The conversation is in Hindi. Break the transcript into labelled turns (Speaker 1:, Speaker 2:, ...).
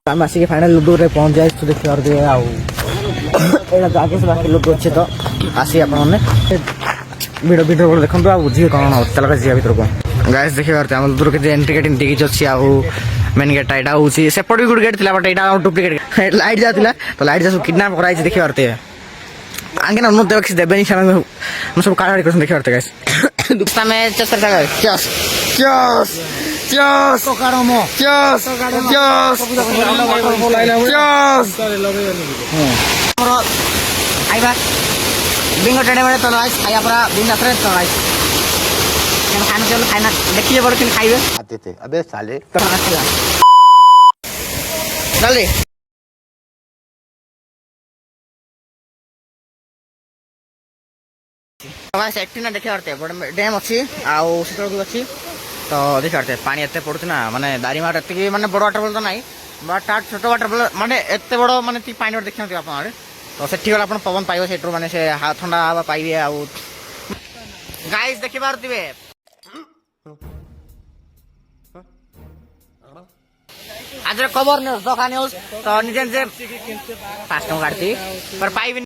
Speaker 1: आम आसिक फाइनाल लुडो रे पहुंच जाए देखिए और आउ आगे से बाकी लुडो अच्छे तो आसी आपने वीडियो वीडियो देखो आ बुझे कौन हो चल जी भर को गाइस देखिए आम लुडो के एंट्री गेट इंटी किसी अच्छी आउ मेन गेटा यहाँ हूँ सेपट भी गोटे गेट थी बट यहाँ डुप्लिकेट लाइट जाता तो लाइट जा सब किडनाप कराई देखिए आगे ना उन्नत देवे देवेनि सब काढ़ाड़ी कर देखिए गाइस में Cheers! Cheers! Cheers! Cheers! खाइबा बिंगो टेढ़े बड़े तो राइस खाया पूरा बिंग फ्रेश तो राइस खाना चलो खाना देखिए बड़े किन खाइबे
Speaker 2: आते थे अबे साले
Speaker 1: जल्दी गाइस एक्टिव ना देखिए आरते बड़ डैम अच्छी आउ सितलगुड़ी अच्छी तो देखिए पानी एत पड़ू ना माने दारिमाट एति माने बड़ वाटरफल तो नहीं बट छोट वाटरफल माने एत बड़ माने पानी देखी ना आप तो से गला आप पवन पाइबे से माने से ठंडा हवा पाइबे आउ गाइस देखि पारुथिबे आज खबर न्यूज दखा न्यूज तो निजे निजे 5 टका काटती पर पाइबे